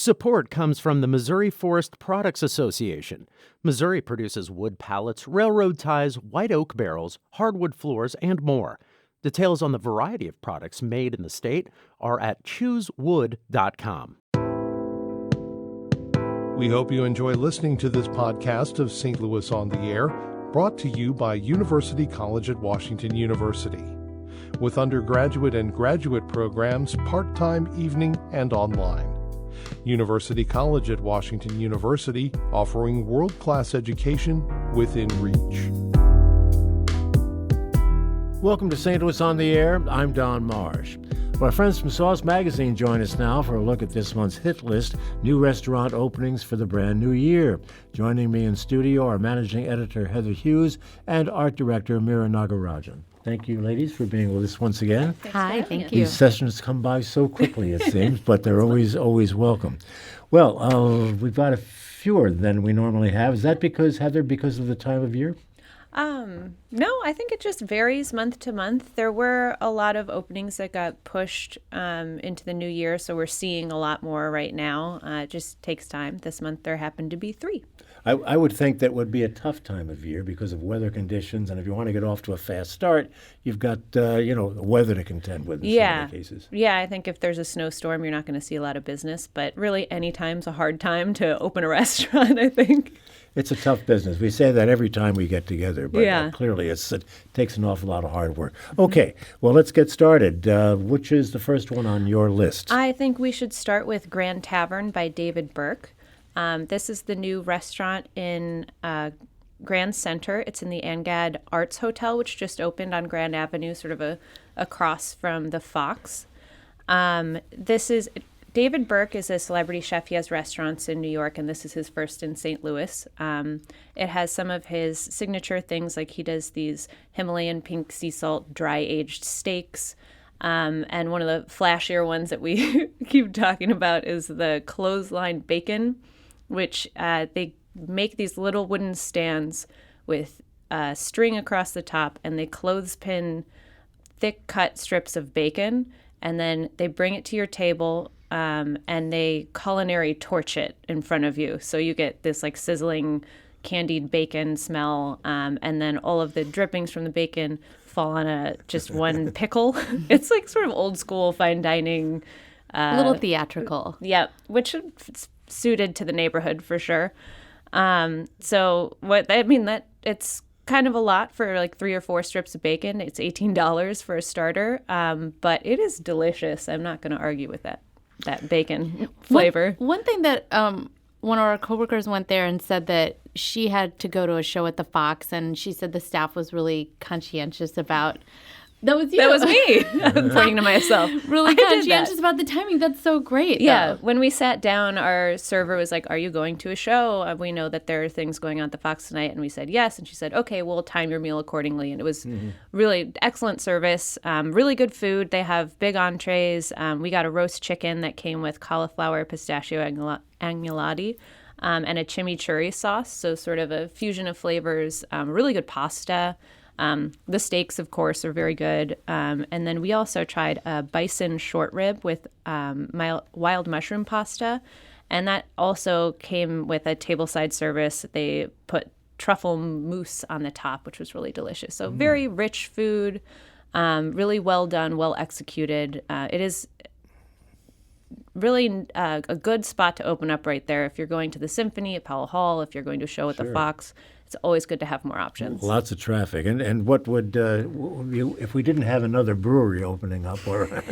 Support comes from the Missouri Forest Products Association. Missouri produces wood pallets, railroad ties, white oak barrels, hardwood floors, and more. Details on the variety of products made in the state are at choosewood.com. We hope you enjoy listening to this podcast of St. Louis on the Air, brought to you by University College at Washington University, with undergraduate and graduate programs part-time, evening, and online. University College at Washington University, offering world-class education within reach. Welcome to St. Louis on the Air. I'm Don Marsh. Our friends from Sauce Magazine join us now for a look at this month's hit list, new restaurant openings for the brand new year. Joining me in studio are managing editor Heather Hughes and art director Meera Nagarajan. Thank you, ladies, for being with us once again. Hi, thank you. These sessions come by so quickly, it seems, but they're always welcome. Well, we've got a fewer than we normally have. Is that because, Heather, because of the time of year? No, I think it just varies month to month. There were a lot of openings that got pushed into the new year, so we're seeing a lot more right now. It just takes time. This month there happened to be 3. I would think that would be a tough time of year because of weather conditions, and if you want to get off to a fast start, you've got weather to contend with in some of the cases. Yeah, I think if there's a snowstorm, you're not going to see a lot of business, but really any time's a hard time to open a restaurant, I think. It's a tough business. We say that every time we get together, but clearly it takes an awful lot of hard work. Okay, well, let's get started. Which is the first one on your list? I think we should start with Grand Tavern by David Burke. This is the new restaurant in Grand Center. It's in the Angad Arts Hotel, which just opened on Grand Avenue, sort of across from the Fox. David Burke is a celebrity chef. He has restaurants in New York, and this is his first in St. Louis. It has some of his signature things, like he does these Himalayan pink sea salt dry-aged steaks. And one of the flashier ones that we keep talking about is the clothesline bacon, which they make these little wooden stands with string across the top, and they clothespin thick-cut strips of bacon, and then they bring it to your table, and they culinary torch it in front of you. So you get this like sizzling candied bacon smell, and then all of the drippings from the bacon fall on just one pickle. It's like sort of old school fine dining. A little theatrical. Yeah, which is suited to the neighborhood for sure. That it's kind of a lot for like 3 or 4 strips of bacon. It's $18 for a starter, but it is delicious. I'm not going to argue with that bacon flavor. One thing that one of our coworkers went there and said that she had to go to a show at the Fox, and she said the staff was really conscientious about. That was you. That was me. I'm pointing to myself. Really conscientious about the timing. That's so great. Yeah. Though. When we sat down, our server was like, "Are you going to a show? We know that there are things going on at the Fox tonight." And we said yes. And she said, "Okay, we'll time your meal accordingly." And it was really excellent service, really good food. They have big entrees. We got a roast chicken that came with cauliflower pistachio agnolotti. And a chimichurri sauce, so sort of a fusion of flavors. Really good pasta. The steaks, of course, are very good. And then we also tried a bison short rib with wild mushroom pasta. And that also came with a tableside service. They put truffle mousse on the top, which was really delicious. So very rich food, really well done, well executed. It is really a good spot to open up right there. If you're going to the Symphony at Powell Hall, if you're going to a show at the Fox, it's always good to have more options. Lots of traffic. And what would, if we didn't have another brewery opening up or a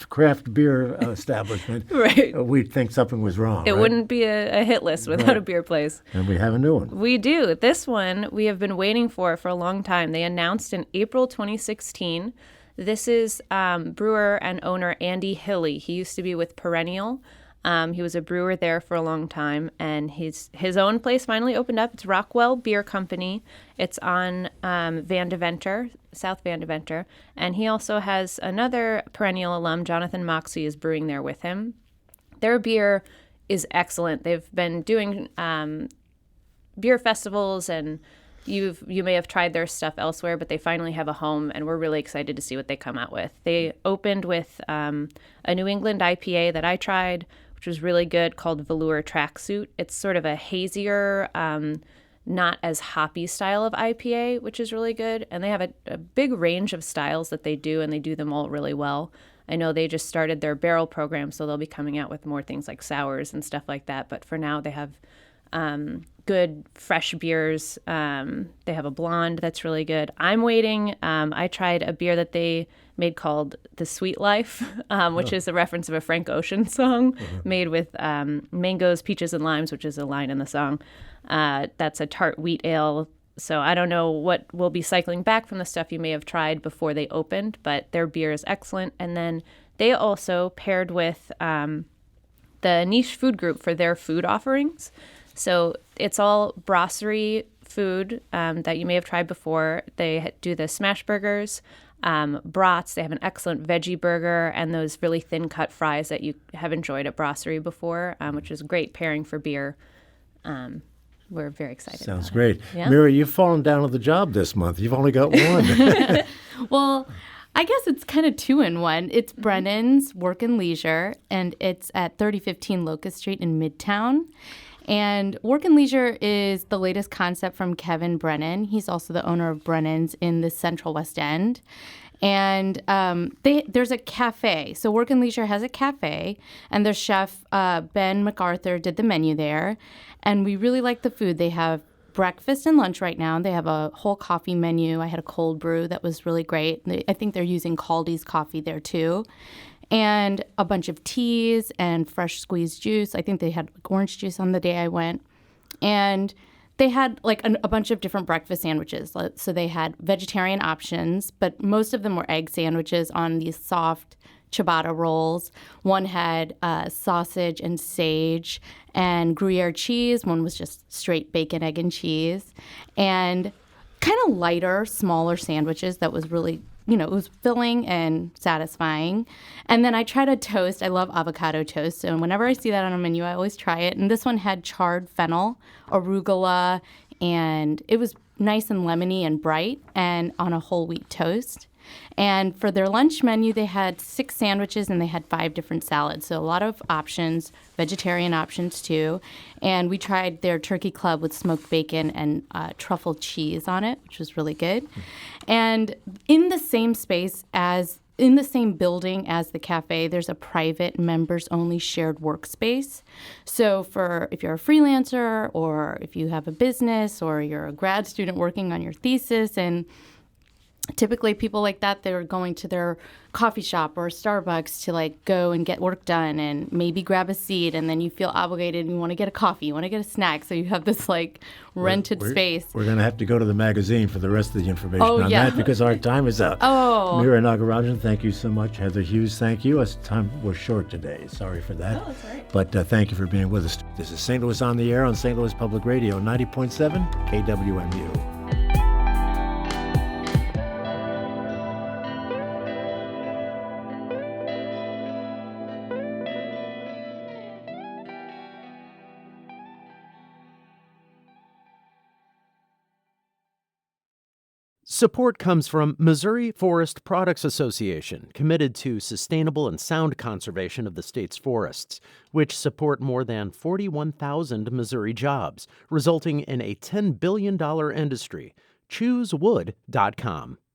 craft beer establishment, right. We'd think something was wrong. It wouldn't be a hit list without a beer place. And we have a new one. We do. This one we have been waiting for a long time. They announced in April 2016. This is brewer and owner Andy Hilly. He used to be with Perennial. He was a brewer there for a long time, and his own place finally opened up. It's Rockwell Beer Company. It's on Van Deventer, South Van Deventer, and he also has another Perennial alum, Jonathan Moxie, is brewing there with him. Their beer is excellent. They've been doing beer festivals, and you may have tried their stuff elsewhere, but they finally have a home, and we're really excited to see what they come out with. They opened with a New England IPA that I tried, which which was really good, called Velour Tracksuit. It's sort of a hazier, not as hoppy style of IPA, which is really good. And they have a big range of styles that they do, and they do them all really well. I know they just started their barrel program, so they'll be coming out with more things like sours and stuff like that. But for now, they have good fresh beers. They have a blonde that's really good. I'm waiting. I tried a beer that they made called The Sweet Life, which is a reference of a Frank Ocean song made with mangoes, peaches, and limes, which is a line in the song. That's a tart wheat ale. So I don't know what will be cycling back from the stuff you may have tried before they opened, but their beer is excellent. And then they also paired with the niche food group for their food offerings. So it's all brasserie food that you may have tried before. They do the smash burgers, brats. They have an excellent veggie burger and those really thin cut fries that you have enjoyed at brasserie before, which is a great pairing for beer. We're very excited. Sounds great. Yeah. Meera, you've fallen down on the job this month. You've only got one. Well, I guess it's kind of 2 in 1. It's Brennan's Work and Leisure, and it's at 3015 Locust Street in Midtown. And Work and Leisure is the latest concept from Kevin Brennan. He's also the owner of Brennan's in the Central West End. And there's a cafe. So Work and Leisure has a cafe, and their chef, Ben MacArthur, did the menu there. And we really like the food. They have breakfast and lunch right now. They have a whole coffee menu. I had a cold brew that was really great. I think they're using Caldi's coffee there too. And a bunch of teas and fresh squeezed juice. I think they had orange juice on the day I went. And they had like a bunch of different breakfast sandwiches. So they had vegetarian options, but most of them were egg sandwiches on these soft ciabatta rolls. One had sausage and sage and Gruyere cheese. One was just straight bacon, egg, and cheese. And kind of lighter, smaller sandwiches that was really, it was filling and satisfying. And then I tried a toast. I love avocado toast. So whenever I see that on a menu, I always try it. And this one had charred fennel, arugula, and it was nice and lemony and bright and on a whole wheat toast. And for their lunch menu, they had 6 sandwiches and they had 5 different salads. So a lot of options, vegetarian options too. And we tried their turkey club with smoked bacon and truffle cheese on it, which was really good. And in the same building as the cafe, there's a private members-only shared workspace. So if you're a freelancer or if you have a business or you're a grad student working on your thesis, and typically people like that, they're going to their coffee shop or Starbucks to like go and get work done and maybe grab a seat, and then you feel obligated and you want to get a coffee, you want to get a snack, so you have this like rented space. We're going to have to go to the magazine for the rest of the information on that because our time is up. Meera Nagarajan, thank you so much. Heather Hughes, thank you. Us time was short today. Sorry for that. Oh, that's all right. But thank you for being with us. This is St. Louis on the Air on St. Louis Public Radio, 90.7 KWMU. Support comes from Missouri Forest Products Association, committed to sustainable and sound conservation of the state's forests, which support more than 41,000 Missouri jobs, resulting in a $10 billion industry. ChooseWood.com.